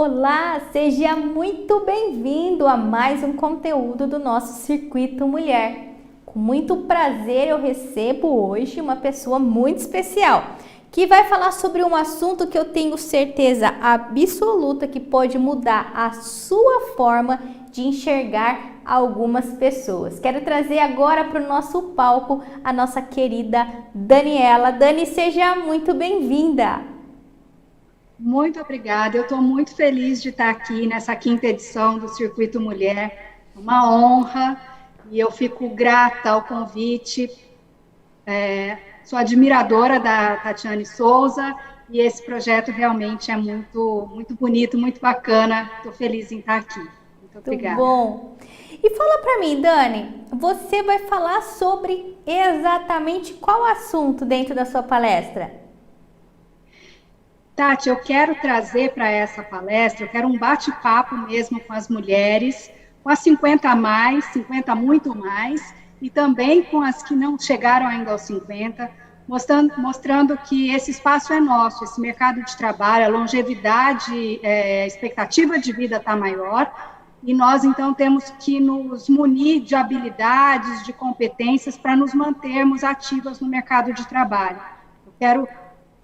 Olá, seja muito bem-vindo a mais um conteúdo do nosso Circuito Mulher. Com muito prazer eu recebo hoje uma pessoa muito especial, que vai falar sobre um assunto que eu tenho certeza absoluta que pode mudar a sua forma de enxergar algumas pessoas. Quero trazer agora para o nosso palco a nossa querida Daniela. Dani, seja muito bem-vinda. Muito obrigada. Eu estou muito feliz de estar aqui nessa quinta edição do Circuito Mulher. Uma honra e eu fico grata ao convite. Sou admiradora da Tatiane Souza e esse projeto realmente é muito bonito, muito bacana. Estou feliz em estar aqui. Muito Muito obrigada. bom. E fala para mim, Dani, você vai falar sobre exatamente qual assunto dentro da sua palestra? Tati, eu quero trazer para essa palestra, eu quero um bate-papo mesmo com as mulheres, com as 50 a mais, 50 muito mais, e também com as que não chegaram ainda aos 50, mostrando que esse espaço é nosso, esse mercado de trabalho, a longevidade, a expectativa de vida está maior, e nós, então, temos que nos munir de habilidades, de competências para nos mantermos ativas no mercado de trabalho. Eu quero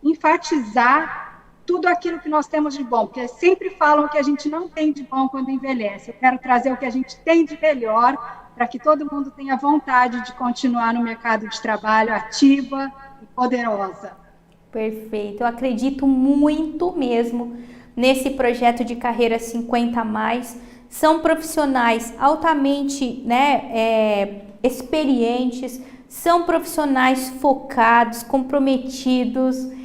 enfatizar tudo aquilo que nós temos de bom, porque sempre falam que a gente não tem de bom quando envelhece. Eu quero trazer o que a gente tem de melhor para que todo mundo tenha vontade de continuar no mercado de trabalho ativa e poderosa. Perfeito. Eu acredito muito mesmo nesse projeto de carreira 50 a mais. São profissionais altamente, experientes, são profissionais focados, comprometidos.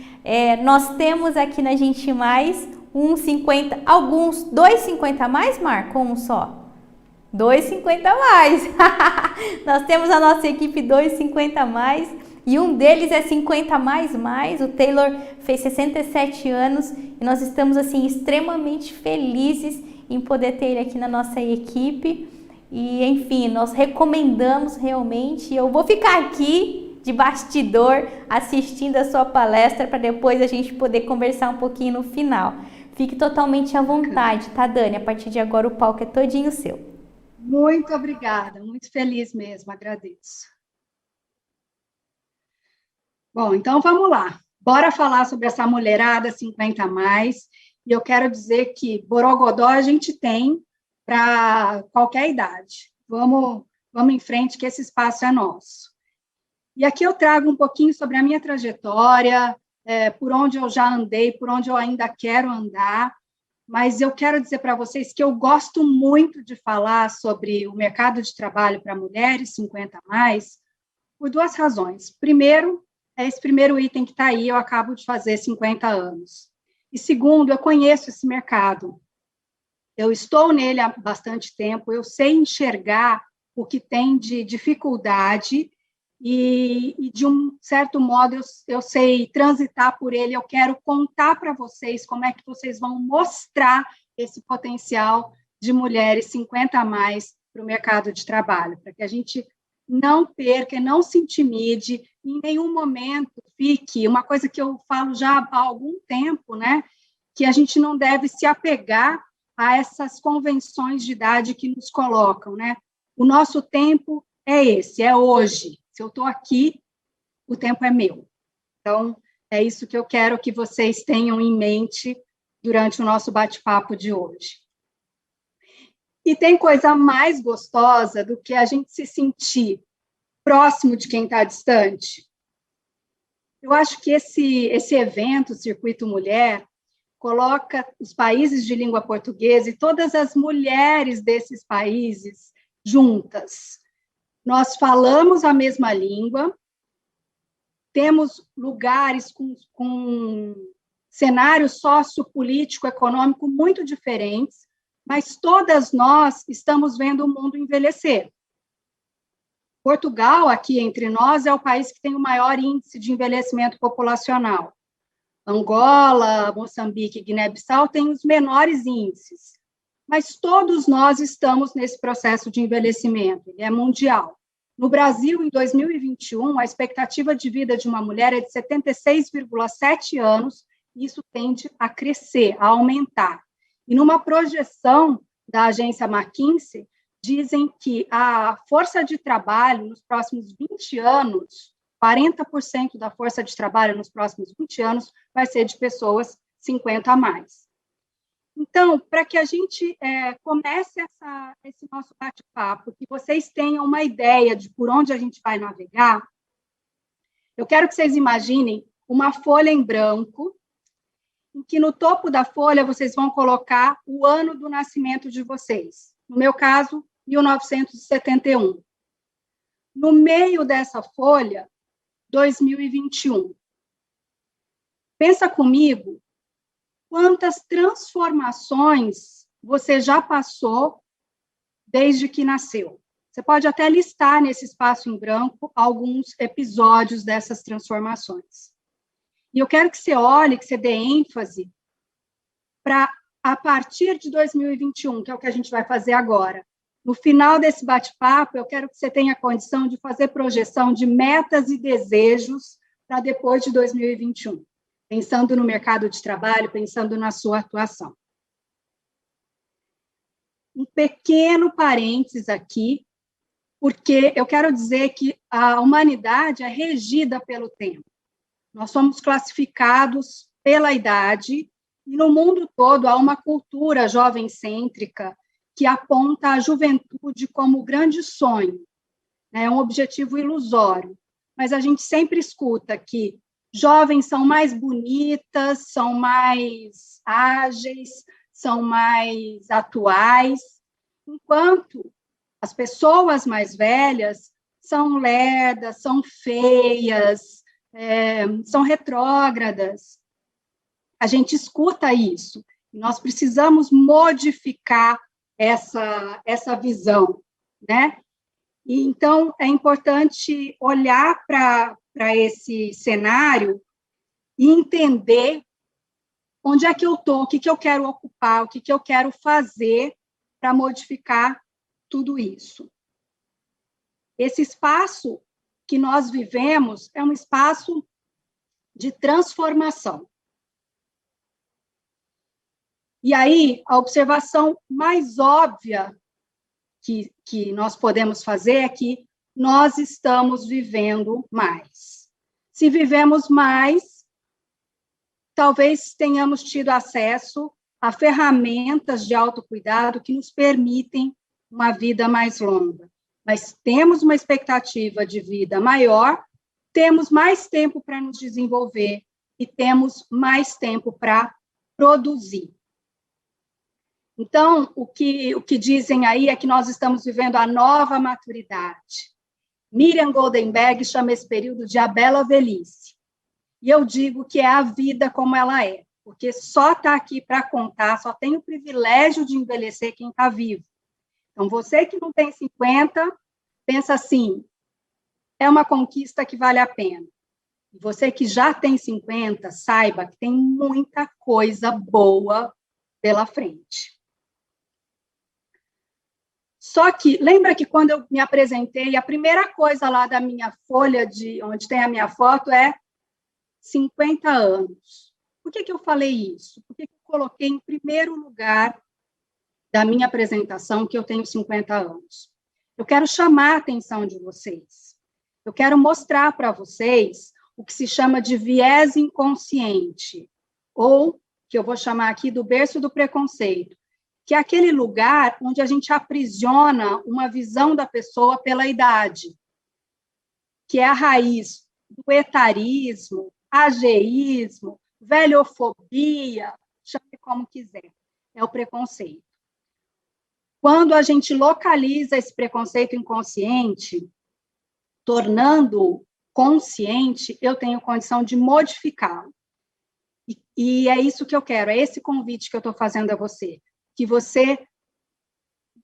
Nós temos aqui na Gente Mais um 50, alguns, dois 50 a mais, Marco, um só. 2,50 a mais. Nós temos a nossa equipe 2,50 a mais e um deles é 50 a mais mais. O Taylor fez 67 anos e nós estamos assim extremamente felizes em poder ter ele aqui na nossa equipe. E enfim, nós recomendamos realmente. Eu vou ficar aqui de bastidor assistindo a sua palestra para depois a gente poder conversar um pouquinho no final. Fique totalmente à vontade, tá, Dani? A partir de agora o palco é todinho seu. Muito obrigada, muito feliz mesmo, agradeço. Bom, então vamos lá. Bora falar sobre essa mulherada 50 a mais. E eu quero dizer que Borogodó a gente tem para qualquer idade. Vamos em frente, que esse espaço é nosso. E aqui eu trago um pouquinho sobre a minha trajetória, por onde eu já andei, por onde eu ainda quero andar, mas eu quero dizer para vocês que eu gosto muito de falar sobre o mercado de trabalho para mulheres 50 a mais, por duas razões. Primeiro, é esse primeiro item que está aí, eu acabo de fazer 50 anos. E segundo, eu conheço esse mercado. Eu estou nele há bastante tempo, eu sei enxergar o que tem de dificuldade e de um certo modo, eu sei transitar por ele, eu quero contar para vocês como é que vocês vão mostrar esse potencial de mulheres 50 a mais para o mercado de trabalho, para que a gente não perca, não se intimide, em nenhum momento fique, uma coisa que eu falo já há algum tempo, né, que a gente não deve se apegar a essas convenções de idade que nos colocam, né? O nosso tempo é esse, é hoje. Se eu estou aqui, o tempo é meu. Então, é isso que eu quero que vocês tenham em mente durante o nosso bate-papo de hoje. E tem coisa mais gostosa do que a gente se sentir próximo de quem está distante? Eu acho que esse evento, o Circuito Mulher, coloca os países de língua portuguesa e todas as mulheres desses países juntas. Nós falamos a mesma língua, temos lugares com cenário sociopolítico, econômico muito diferentes, mas todas nós estamos vendo o mundo envelhecer. Portugal, aqui entre nós, é o país que tem o maior índice de envelhecimento populacional. Angola, Moçambique e Guiné-Bissau têm os menores índices, mas todos nós estamos nesse processo de envelhecimento, ele é mundial. No Brasil, em 2021, a expectativa de vida de uma mulher é de 76,7 anos, e isso tende a crescer, a aumentar. E numa projeção da agência McKinsey, dizem que a força de trabalho nos próximos 20 anos, 40% da força de trabalho nos próximos 20 anos vai ser de pessoas 50 a mais. Então, para que a gente comece esse nosso bate-papo, que vocês tenham uma ideia de por onde a gente vai navegar, eu quero que vocês imaginem uma folha em branco, em que no topo da folha vocês vão colocar o ano do nascimento de vocês. No meu caso, 1971. No meio dessa folha, 2021. Pensa comigo quantas transformações você já passou desde que nasceu. Você pode até listar nesse espaço em branco alguns episódios dessas transformações. E eu quero que você olhe, que você dê ênfase para, a partir de 2021, que é o que a gente vai fazer agora. No final desse bate-papo, eu quero que você tenha condição de fazer projeção de metas e desejos para depois de 2021. Pensando no mercado de trabalho, pensando na sua atuação. Um pequeno parênteses aqui, porque eu quero dizer que a humanidade é regida pelo tempo. Nós somos classificados pela idade, e no mundo todo há uma cultura jovem-cêntrica que aponta a juventude como grande sonho, né? Um objetivo ilusório. Mas a gente sempre escuta que jovens são mais bonitas, são mais ágeis, são mais atuais, enquanto as pessoas mais velhas são lerdas, são feias, são retrógradas. A gente escuta isso. E nós precisamos modificar essa visão, né? E, então, é importante olhar para esse cenário e entender onde é que eu estou, o que eu quero ocupar, o que eu quero fazer para modificar tudo isso. Esse espaço que nós vivemos é um espaço de transformação. E aí, a observação mais óbvia que nós podemos fazer é que nós estamos vivendo mais. Se vivemos mais, talvez tenhamos tido acesso a ferramentas de autocuidado que nos permitem uma vida mais longa. Mas temos uma expectativa de vida maior, temos mais tempo para nos desenvolver e temos mais tempo para produzir. Então, o que dizem aí é que nós estamos vivendo a nova maturidade. Miriam Goldenberg chama esse período de a bela velhice. E eu digo que é a vida como ela é, porque só está aqui para contar, só tem o privilégio de envelhecer quem está vivo. Então, você que não tem 50, pensa assim, é uma conquista que vale a pena. E você que já tem 50, saiba que tem muita coisa boa pela frente. Só que, lembra que quando eu me apresentei, a primeira coisa lá da minha folha, onde tem a minha foto, é 50 anos. Por que eu falei isso? Por que eu coloquei em primeiro lugar da minha apresentação que eu tenho 50 anos? Eu quero chamar a atenção de vocês. Eu quero mostrar para vocês o que se chama de viés inconsciente, ou que eu vou chamar aqui do berço do preconceito, que é aquele lugar onde a gente aprisiona uma visão da pessoa pela idade, que é a raiz do etarismo, ageísmo, velhofobia, chame como quiser, é o preconceito. Quando a gente localiza esse preconceito inconsciente, tornando consciente, eu tenho condição de modificá-lo. E é isso que eu quero, é esse convite que eu estou fazendo a você, que você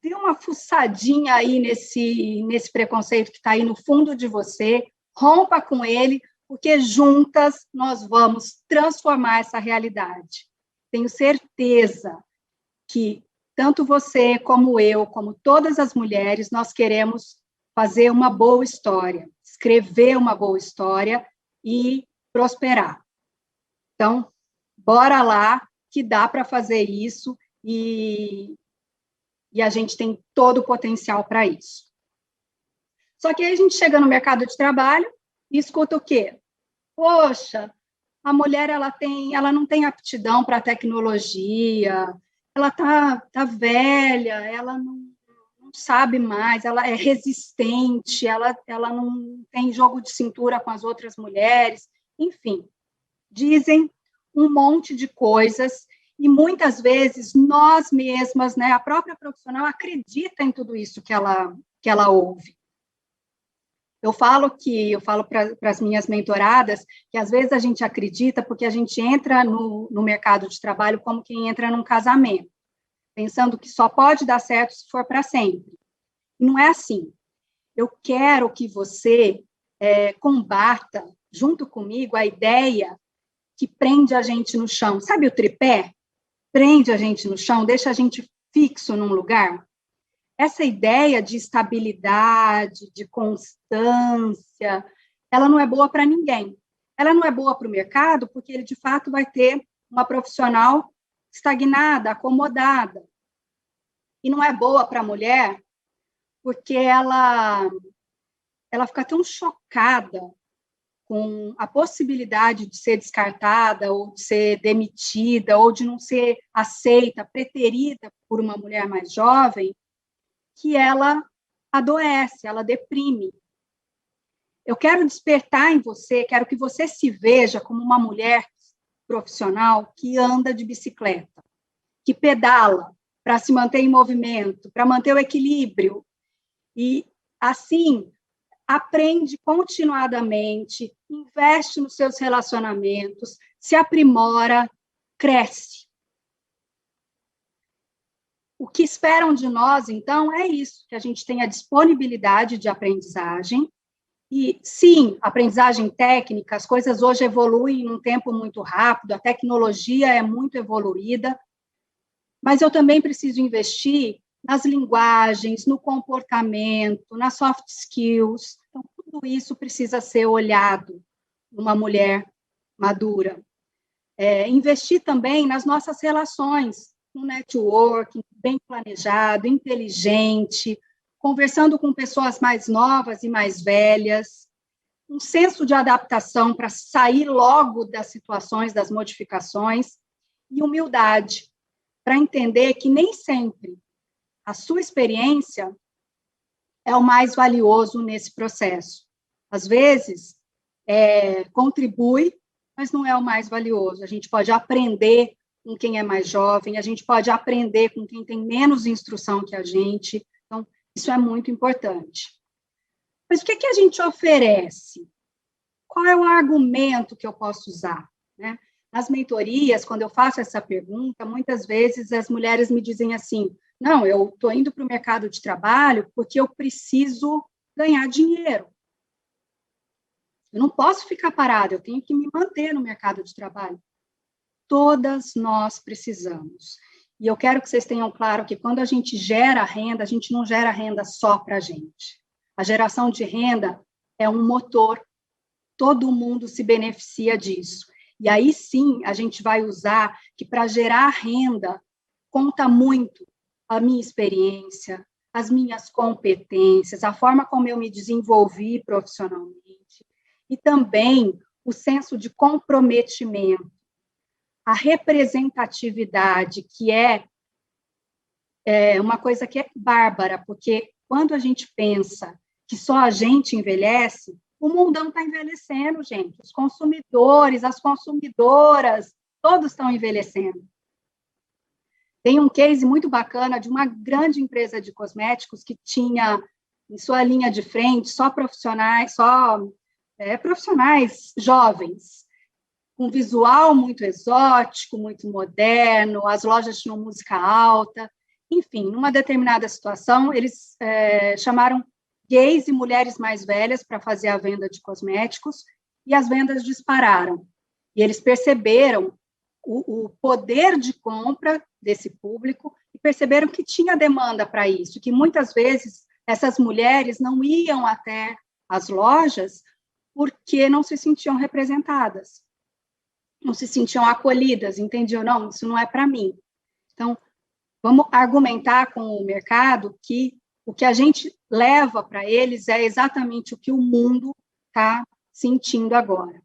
dê uma fuçadinha aí nesse preconceito que está aí no fundo de você, rompa com ele, porque juntas nós vamos transformar essa realidade. Tenho certeza que tanto você como eu, como todas as mulheres, nós queremos fazer uma boa história, escrever uma boa história e prosperar. Então, bora lá, que dá para fazer isso, e a gente tem todo o potencial para isso. Só que aí a gente chega no mercado de trabalho e escuta o quê? Poxa, a mulher ela não tem aptidão para tecnologia, ela tá velha, ela não sabe mais, ela é resistente, ela não tem jogo de cintura com as outras mulheres, enfim, dizem um monte de coisas e muitas vezes nós mesmas, né, a própria profissional acredita em tudo isso que ela ouve. Eu falo para as minhas mentoradas que às vezes a gente acredita porque a gente entra no mercado de trabalho como quem entra num casamento, pensando que só pode dar certo se for para sempre. E não é assim. Eu quero que você combata, junto comigo, a ideia que prende a gente no chão. Sabe o tripé? Prende a gente no chão, deixa a gente fixo num lugar. Essa ideia de estabilidade, de constância, ela não é boa para ninguém. Ela não é boa para o mercado, porque ele, de fato, vai ter uma profissional estagnada, acomodada. E não é boa para a mulher, porque ela fica tão chocada com a possibilidade de ser descartada, ou de ser demitida, ou de não ser aceita, preterida por uma mulher mais jovem, que ela adoece, ela deprime. Eu quero despertar em você, quero que você se veja como uma mulher profissional que anda de bicicleta, que pedala para se manter em movimento, para manter o equilíbrio. E, assim, aprende continuadamente, investe nos seus relacionamentos, se aprimora, cresce. O que esperam de nós, então, é isso, que a gente tenha disponibilidade de aprendizagem. E, sim, aprendizagem técnica, as coisas hoje evoluem num tempo muito rápido, a tecnologia é muito evoluída, mas eu também preciso investir nas linguagens, no comportamento, nas soft skills. Então, tudo isso precisa ser olhado numa mulher madura. Investir também nas nossas relações, um networking bem planejado, inteligente, conversando com pessoas mais novas e mais velhas, um senso de adaptação para sair logo das situações, das modificações, e humildade, para entender que nem sempre a sua experiência é o mais valioso nesse processo. Às vezes, contribui, mas não é o mais valioso. A gente pode aprender com quem é mais jovem, a gente pode aprender com quem tem menos instrução que a gente. Então, isso é muito importante. Mas o que a gente oferece? Qual é o argumento que eu posso usar, né? Nas mentorias, quando eu faço essa pergunta, muitas vezes as mulheres me dizem assim: não, eu estou indo para o mercado de trabalho porque eu preciso ganhar dinheiro. Eu não posso ficar parada, eu tenho que me manter no mercado de trabalho. Todas nós precisamos. E eu quero que vocês tenham claro que quando a gente gera renda, a gente não gera renda só para a gente. A geração de renda é um motor, todo mundo se beneficia disso. E aí sim, a gente vai usar que para gerar renda, conta muito a minha experiência, as minhas competências, a forma como eu me desenvolvi profissionalmente, e também o senso de comprometimento, a representatividade, que é uma coisa que é bárbara, porque quando a gente pensa que só a gente envelhece, o mundão está envelhecendo, gente. Os consumidores, as consumidoras, todos estão envelhecendo. Tem um case muito bacana de uma grande empresa de cosméticos que tinha em sua linha de frente só profissionais jovens, com visual muito exótico, muito moderno, as lojas tinham música alta. Enfim, numa determinada situação, eles chamaram gays e mulheres mais velhas para fazer a venda de cosméticos, e as vendas dispararam. E eles perceberam o poder de compra desse público e perceberam que tinha demanda para isso, que muitas vezes essas mulheres não iam até as lojas porque não se sentiam representadas, não se sentiam acolhidas, entendiam? Não, isso não é para mim. Então, Vamos argumentar com o mercado que o que a gente leva para eles é exatamente o que o mundo está sentindo agora.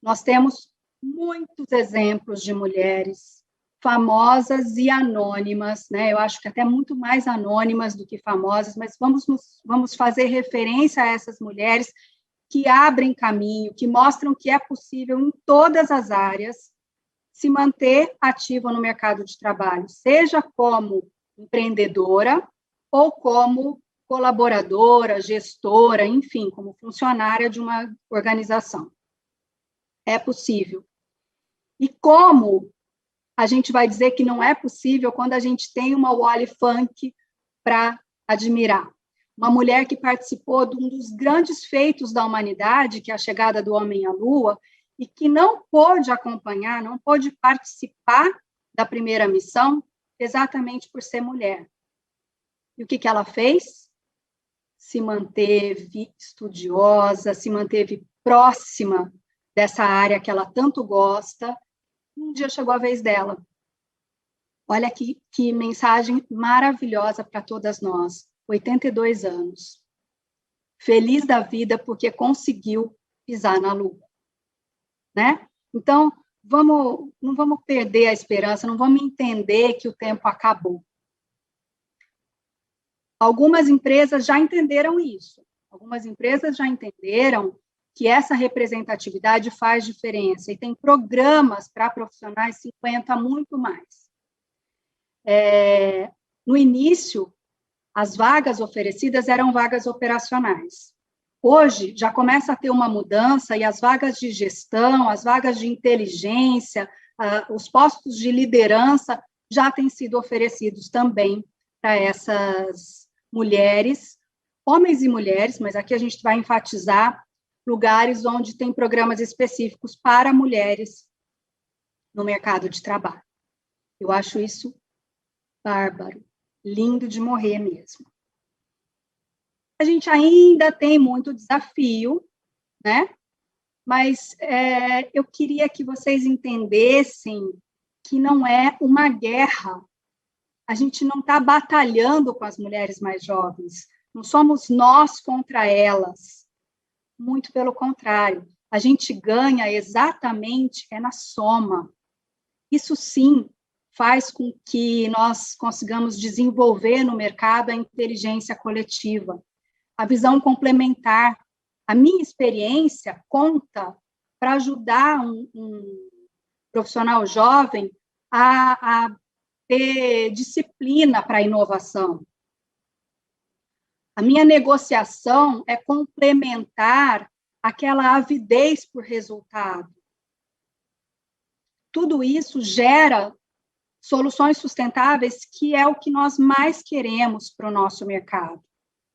Nós temos muitos exemplos de mulheres famosas e anônimas, né? Eu acho que até muito mais anônimas do que famosas, mas vamos fazer referência a essas mulheres que abrem caminho, que mostram que é possível em todas as áreas se manter ativa no mercado de trabalho, seja como empreendedora ou como colaboradora, gestora, enfim, como funcionária de uma organização. É possível. E como a gente vai dizer que não é possível quando a gente tem uma Wally Funk para admirar? Uma mulher que participou de um dos grandes feitos da humanidade, que é a chegada do homem à Lua, e que não pôde acompanhar, não pôde participar da primeira missão, exatamente por ser mulher. E o que ela fez? Se manteve estudiosa, se manteve próxima dessa área que ela tanto gosta. Um dia chegou a vez dela. Olha que mensagem maravilhosa para todas nós. 82 anos. Feliz da vida porque conseguiu pisar na Lua. Né? Então, não vamos perder a esperança, não vamos entender que o tempo acabou. Algumas empresas já entenderam isso. Algumas empresas já entenderam que essa representatividade faz diferença e tem programas para profissionais 50 muito mais. No início, as vagas oferecidas eram vagas operacionais. Hoje, já começa a ter uma mudança e as vagas de gestão, as vagas de inteligência, os postos de liderança já têm sido oferecidos também para essas mulheres, homens e mulheres, mas aqui a gente vai enfatizar lugares onde tem programas específicos para mulheres no mercado de trabalho. Eu acho isso bárbaro, lindo de morrer mesmo. A gente ainda tem muito desafio, né? Mas eu queria que vocês entendessem que não é uma guerra. A gente não está batalhando com as mulheres mais jovens. Não somos nós contra elas. Muito pelo contrário. A gente ganha exatamente na soma. Isso sim faz com que nós consigamos desenvolver no mercado a inteligência coletiva, a visão complementar. A minha experiência conta para ajudar um profissional jovem a ter disciplina para a inovação. A minha negociação é complementar aquela avidez por resultado. Tudo isso gera soluções sustentáveis, que é o que nós mais queremos para o nosso mercado,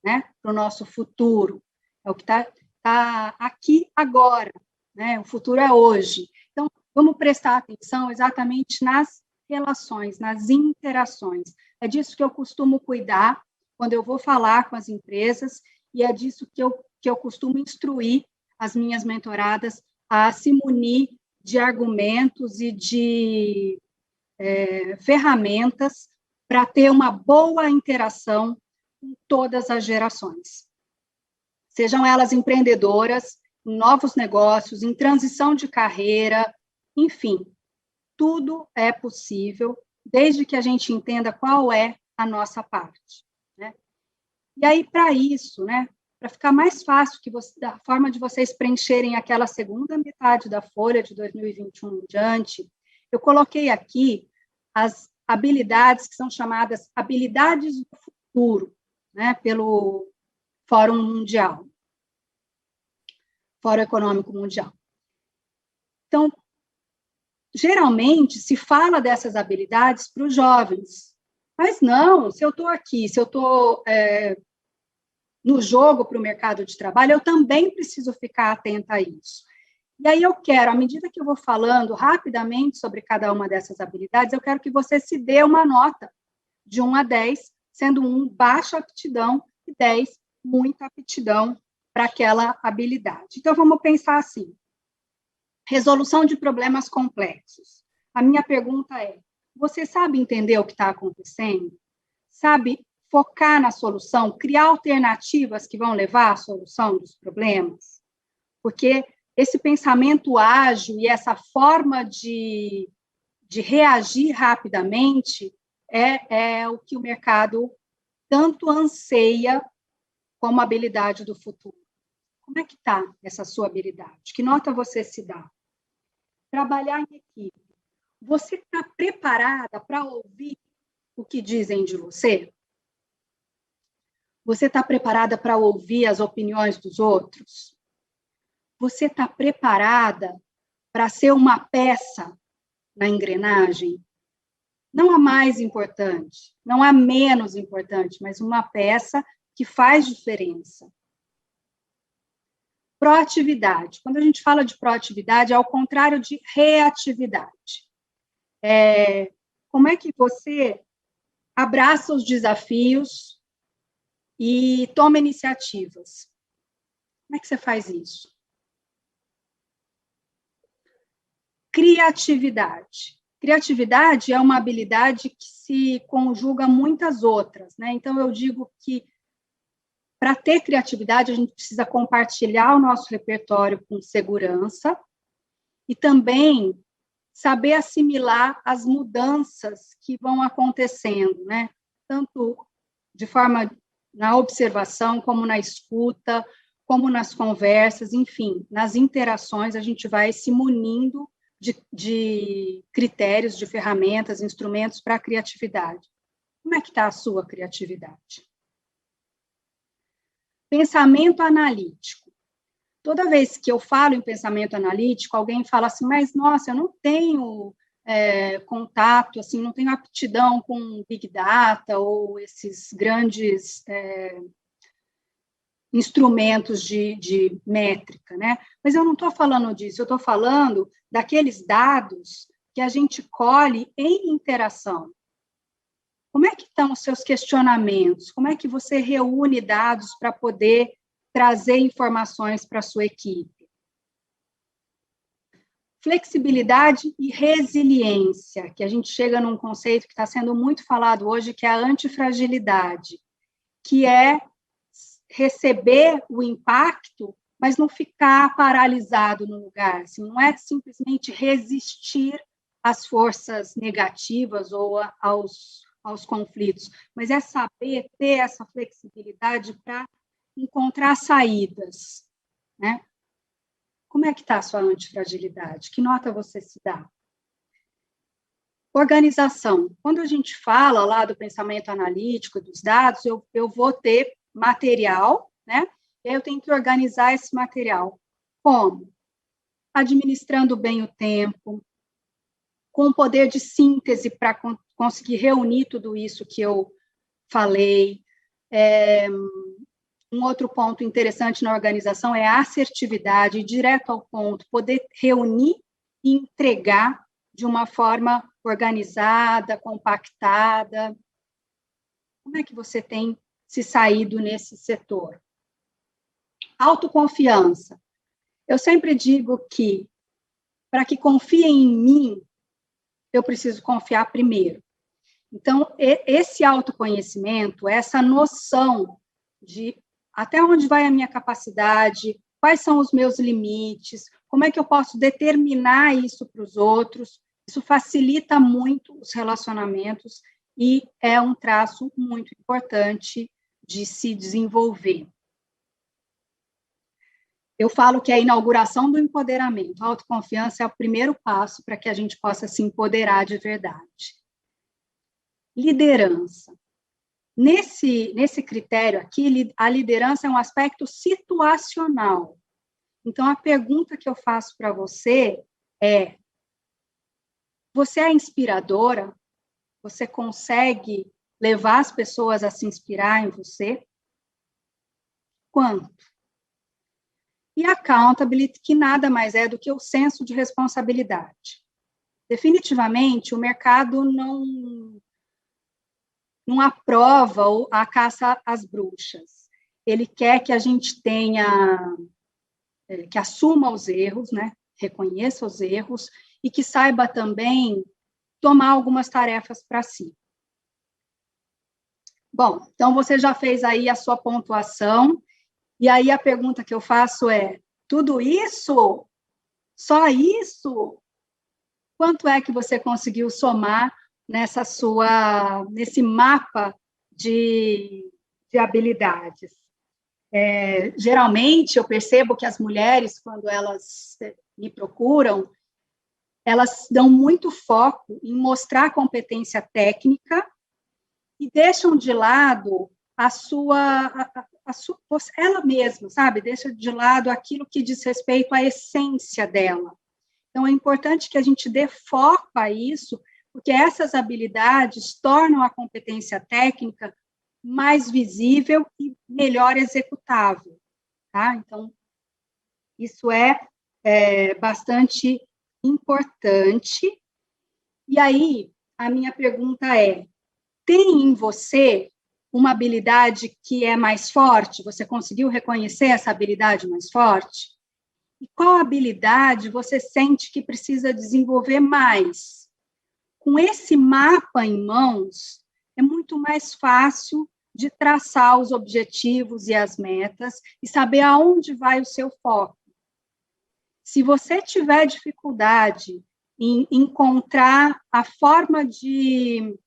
né? Para o nosso futuro. É o que está aqui agora, né? O futuro é hoje. Então, vamos prestar atenção exatamente nas relações, nas interações. É disso que eu costumo cuidar quando eu vou falar com as empresas, e é disso que eu costumo instruir as minhas mentoradas a se munir de argumentos e de ferramentas para ter uma boa interação com todas as gerações. Sejam elas empreendedoras, em novos negócios, em transição de carreira, enfim, tudo é possível, desde que a gente entenda qual é a nossa parte. Né? E aí, para isso, né, para ficar mais fácil da forma de vocês preencherem aquela segunda metade da folha de 2021 em diante, eu coloquei aqui as habilidades que são chamadas habilidades do futuro, né, pelo Fórum Mundial, Fórum Econômico Mundial. Então, geralmente, se fala dessas habilidades para os jovens, mas não, se eu estou aqui, se eu estou no jogo para o mercado de trabalho, eu também preciso ficar atenta a isso. E aí eu quero, à medida que eu vou falando rapidamente sobre cada uma dessas habilidades, eu quero que você se dê uma nota de 1 a 10, sendo 1 baixa aptidão e 10 muita aptidão para aquela habilidade. Então, vamos pensar assim, resolução de problemas complexos. A minha pergunta é, Você sabe entender o que está acontecendo? Sabe focar na solução, criar alternativas que vão levar à solução dos problemas? Porque esse pensamento ágil e essa forma de reagir rapidamente é o que o mercado tanto anseia como habilidade do futuro. Como é que está essa sua habilidade? Que nota você se dá? Trabalhar em equipe. Você está preparada para ouvir o que dizem de você? Você está preparada para ouvir as opiniões dos outros? Você está preparada para ser uma peça na engrenagem? Não a mais importante, não a menos importante, mas uma peça que faz diferença. Proatividade. Quando a gente fala de proatividade, é ao contrário de reatividade. Como é que você abraça os desafios e toma iniciativas? Como é que você faz isso? Criatividade. Criatividade é uma habilidade que se conjuga a muitas outras, né? Então, eu digo que para ter criatividade, a gente precisa compartilhar o nosso repertório com segurança e também saber assimilar as mudanças que vão acontecendo, né? Tanto de forma na observação, como na escuta, como nas conversas, enfim, nas interações, a gente vai se munindo de critérios, de ferramentas, instrumentos para a criatividade. Como é que está a sua criatividade? Pensamento analítico. Toda vez que eu falo em pensamento analítico, alguém fala assim, mas, nossa, eu não tenho contato, assim, não tenho aptidão com Big Data ou esses grandes instrumentos de métrica, né? Mas eu não estou falando disso, eu estou falando daqueles dados que a gente colhe em interação. Como é que estão os seus questionamentos? Como é que você reúne dados para poder trazer informações para a sua equipe? Flexibilidade e resiliência, que a gente chega num conceito que está sendo muito falado hoje, que é a antifragilidade, que é receber o impacto, mas não ficar paralisado no lugar, assim, não é simplesmente resistir às forças negativas ou aos conflitos, mas é saber ter essa flexibilidade para encontrar saídas, né? Como é que está a sua antifragilidade? Que nota você se dá? Organização. Quando a gente fala lá do pensamento analítico, dos dados, eu vou ter material, né? E aí eu tenho que organizar esse material. Como? Administrando bem o tempo, com o poder de síntese para conseguir reunir tudo isso que eu falei. Um outro ponto interessante na organização é a assertividade, direto ao ponto, poder reunir e entregar de uma forma organizada, compactada. Como é que você tem se saído nesse setor? Autoconfiança. Eu sempre digo que, para que confiem em mim, eu preciso confiar primeiro. Então, esse autoconhecimento, essa noção de até onde vai a minha capacidade, quais são os meus limites, como é que eu posso determinar isso para os outros, isso facilita muito os relacionamentos e é um traço muito importante de se desenvolver. Eu falo que é a inauguração do empoderamento. A autoconfiança é o primeiro passo para que a gente possa se empoderar de verdade. Liderança. Nesse critério aqui, a liderança é um aspecto situacional. Então, a pergunta que eu faço para você é: você é inspiradora? Você consegue levar as pessoas a se inspirar em você? Quanto? E accountability, que nada mais é do que o senso de responsabilidade. Definitivamente, o mercado não aprova a caça às bruxas. Ele quer que a gente tenha, que assuma os erros, né? Reconheça os erros e que saiba também tomar algumas tarefas para si. Bom, então você já fez aí a sua pontuação, e aí a pergunta que eu faço é, tudo isso? Só isso? Quanto é que você conseguiu somar nesse mapa de habilidades? Geralmente, eu percebo que as mulheres, quando elas me procuram, elas dão muito foco em mostrar competência técnica e deixam de lado ela mesma, sabe? Deixa de lado aquilo que diz respeito à essência dela. Então, é importante que a gente dê foco a isso, porque essas habilidades tornam a competência técnica mais visível e melhor executável, tá? Então, isso é bastante importante. E aí, a minha pergunta é, tem em você uma habilidade que é mais forte? Você conseguiu reconhecer essa habilidade mais forte? E qual habilidade você sente que precisa desenvolver mais? Com esse mapa em mãos, é muito mais fácil de traçar os objetivos e as metas e saber aonde vai o seu foco. Se você tiver dificuldade em encontrar a forma de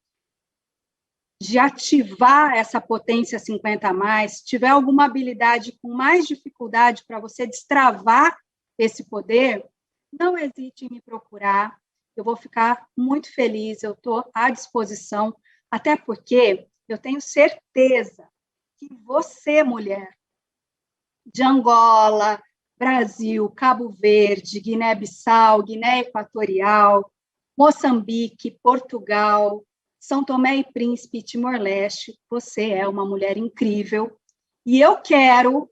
ativar essa potência 50+, se tiver alguma habilidade com mais dificuldade para você destravar esse poder, não hesite em me procurar, eu vou ficar muito feliz, eu estou à disposição, até porque eu tenho certeza que você, mulher, de Angola, Brasil, Cabo Verde, Guiné-Bissau, Guiné Equatorial, Moçambique, Portugal, São Tomé e Príncipe, Timor-Leste, você é uma mulher incrível e eu quero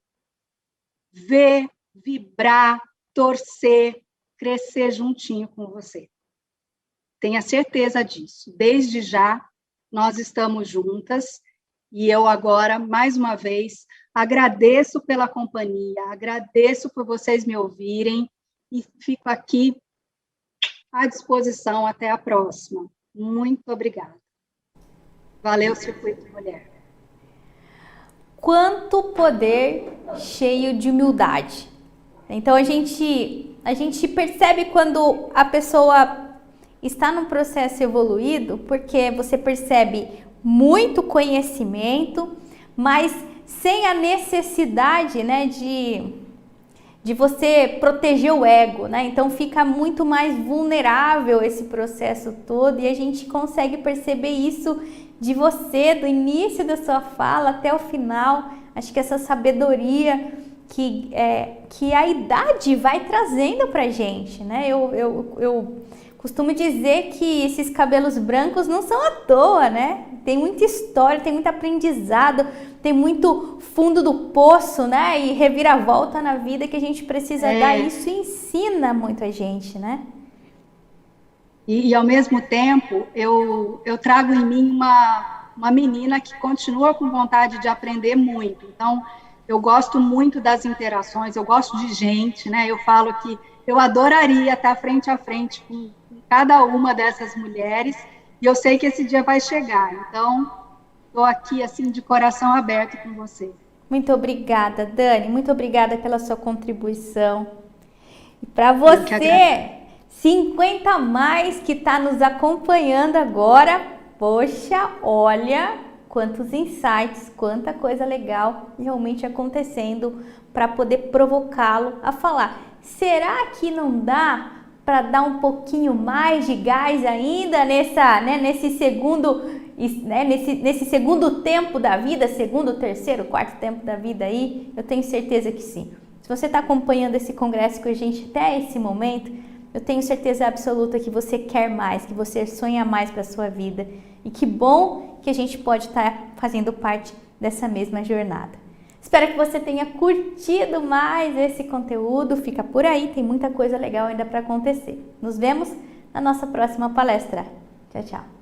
ver, vibrar, torcer, crescer juntinho com você. Tenha certeza disso. Desde já, nós estamos juntas e eu agora, mais uma vez, agradeço pela companhia, agradeço por vocês me ouvirem e fico aqui à disposição. Até a próxima. Muito obrigada. Valeu, Circuito Mulher. Quanto poder cheio de humildade. Então, a gente percebe quando a pessoa está num processo evoluído, porque você percebe muito conhecimento, mas sem a necessidade, né, de você proteger o ego, né? Então fica muito mais vulnerável esse processo todo e a gente consegue perceber isso de você, do início da sua fala até o final. Acho que essa sabedoria que a idade vai trazendo pra gente, né? Eu costumo dizer que esses cabelos brancos não são à toa, né? Tem muita história, tem muito aprendizado, tem muito fundo do poço, né? E reviravolta na vida que a gente precisa dar. Isso ensina muito a gente, né? E ao mesmo tempo, eu trago em mim uma menina que continua com vontade de aprender muito. Então, eu gosto muito das interações, eu gosto de gente, né? Eu falo que eu adoraria estar frente a frente com cada uma dessas mulheres, e eu sei que esse dia vai chegar. Então, estou aqui, assim, de coração aberto com você. Muito obrigada, Dani. Muito obrigada pela sua contribuição. E para você, 50+, que está nos acompanhando agora, poxa, olha quantos insights, quanta coisa legal realmente acontecendo para poder provocá-lo a falar. Será que não dá para dar um pouquinho mais de gás ainda nesse segundo tempo da vida, segundo, terceiro, quarto tempo da vida aí? Eu tenho certeza que sim. Se você está acompanhando esse congresso com a gente até esse momento, eu tenho certeza absoluta que você quer mais, que você sonha mais para a sua vida. E que bom que a gente pode estar fazendo parte dessa mesma jornada. Espero que você tenha curtido mais esse conteúdo. Fica por aí, tem muita coisa legal ainda para acontecer. Nos vemos na nossa próxima palestra. Tchau, tchau.